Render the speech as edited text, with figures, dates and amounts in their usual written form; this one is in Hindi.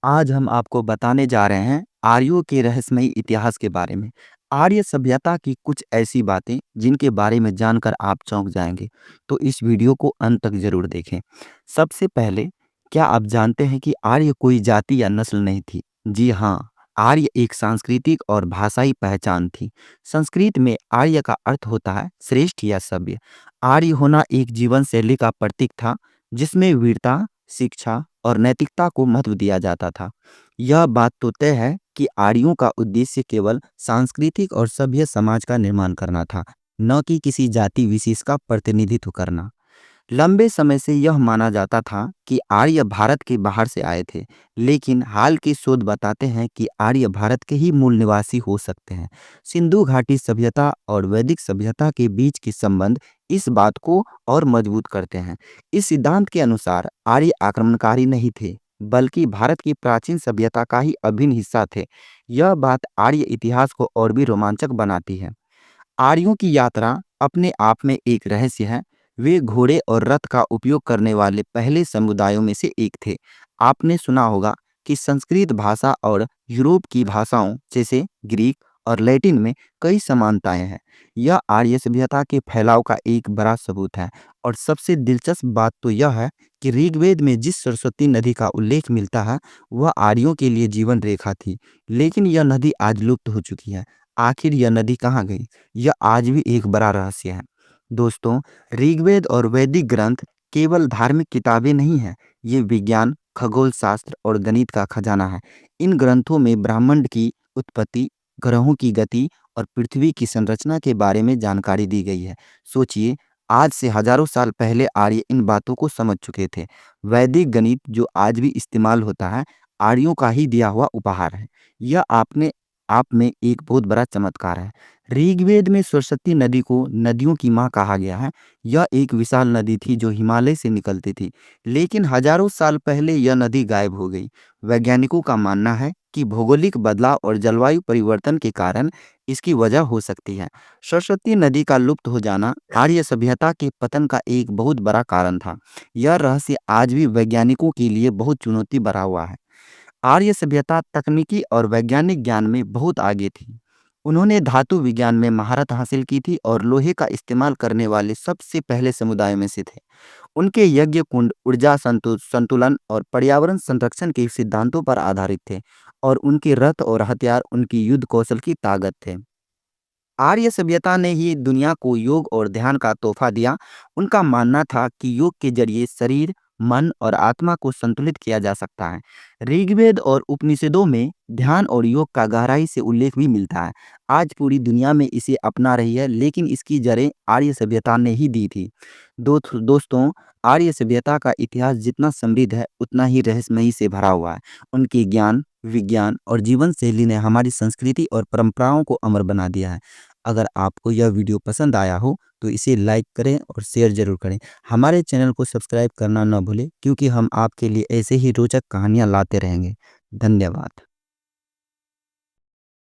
आज हम आपको बताने जा रहे हैं आर्यों के रहस्यमयी इतिहास के बारे में। आर्य सभ्यता की कुछ ऐसी बातें जिनके बारे में जानकर आप चौंक जाएंगे। तो इस वीडियो को अंत तक जरूर देखें। सबसे पहले, क्या आप जानते हैं कि आर्य कोई जाति या नस्ल नहीं थी? जी हाँ, आर्य एक सांस्कृतिक और भाषाई पहचान थी। संस्कृत में आर्य का अर्थ होता है श्रेष्ठ या सभ्य। आर्य होना एक जीवन शैली का प्रतीक था जिसमें वीरता, शिक्षा और नैतिकता को महत्व दिया जाता था। यह बात तो तय है कि आर्यों का उद्देश्य केवल सांस्कृतिक और सभ्य समाज का निर्माण करना था, न कि किसी जाति विशेष का प्रतिनिधित्व करना। लंबे समय से यह माना जाता था कि आर्य भारत के बाहर से आए थे, लेकिन हाल की शोध बताते हैं कि आर्य भारत के ही मूल निवासी हो सकते हैं। सिंधु घाटी सभ्यता और वैदिक सभ्यता के बीच के संबंध इस बात को और मजबूत करते हैं। इस सिद्धांत के अनुसार आर्य आक्रमणकारी नहीं थे, बल्कि भारत की प्राचीन सभ्यता का ही अभिन्न हिस्सा थे। यह बात आर्य इतिहास को और भी रोमांचक बनाती है। आर्यों की यात्रा अपने आप में एक रहस्य है। वे घोड़े और रथ का उपयोग करने वाले पहले समुदायों में से एक थे। आपने सुना होगा कि संस्कृत भाषा और यूरोप की भाषाओं जैसे ग्रीक और लैटिन में कई समानताएं हैं। यह आर्य सभ्यता के फैलाव का एक बड़ा सबूत है। और सबसे दिलचस्प बात तो यह है कि ऋग्वेद में जिस सरस्वती नदी का उल्लेख मिलता है, वह आर्यों के लिए जीवन रेखा थी। लेकिन यह नदी आज लुप्त हो चुकी है। आखिर यह नदी कहाँ गई? यह आज भी एक बड़ा रहस्य है। दोस्तों, ऋग्वेद और वैदिक ग्रंथ केवल धार्मिक किताबें नहीं हैं, ये विज्ञान, खगोल शास्त्र और गणित का खजाना है। इन ग्रंथों में ब्रह्मांड की उत्पत्ति, ग्रहों की गति और पृथ्वी की संरचना के बारे में जानकारी दी गई है। सोचिए, आज से हजारों साल पहले आर्य इन बातों को समझ चुके थे। वैदिक गणित जो आज भी इस्तेमाल होता है, आर्यों का ही दिया हुआ उपहार है। यह आपने आप में एक बहुत बड़ा चमत्कार है। ऋग्वेद में सरस्वती नदी को नदियों की मां कहा गया है। यह एक विशाल नदी थी जो हिमालय से निकलती थी, लेकिन हजारों साल पहले यह नदी गायब हो गई। वैज्ञानिकों का मानना है कि भौगोलिक बदलाव और जलवायु परिवर्तन के कारण इसकी वजह हो सकती है। सरस्वती नदी का लुप्त हो जाना आर्य सभ्यता के पतन का एक बहुत बड़ा कारण था। यह रहस्य आज भी वैज्ञानिकों के लिए बहुत चुनौती भरा हुआ है। आर्य सभ्यता तकनीकी और वैज्ञानिक ज्ञान में बहुत आगे थी। उन्होंने धातु विज्ञान में महारत हासिल की थी और लोहे का इस्तेमाल करने वाले सबसे पहले समुदाय में से थे। उनके यज्ञ कुंड ऊर्जा संतुलन और पर्यावरण संरक्षण के सिद्धांतों पर आधारित थे, और उनके रथ और हथियार उनकी युद्ध कौशल की ताकत थे। आर्य सभ्यता ने ही दुनिया को योग और ध्यान का तोहफा दिया। उनका मानना था कि योग के जरिए शरीर, मन और आत्मा को संतुलित किया जा सकता है। ऋग्वेद और उपनिषदों में ध्यान और योग का गहराई से उल्लेख भी मिलता है। आज पूरी दुनिया में इसे अपना रही है, लेकिन इसकी जड़ें आर्य सभ्यता ने ही दी थी। दोस्तों, आर्य सभ्यता का इतिहास जितना समृद्ध है, उतना ही रहस्यमयी से भरा हुआ है। उनके ज्ञान, विज्ञान और जीवन शैली ने हमारी संस्कृति और परंपराओं को अमर बना दिया है। अगर आपको यह वीडियो पसंद आया हो तो इसे लाइक करें और शेयर ज़रूर करें। हमारे चैनल को सब्सक्राइब करना न भूलें, क्योंकि हम आपके लिए ऐसे ही रोचक कहानियाँ लाते रहेंगे। धन्यवाद।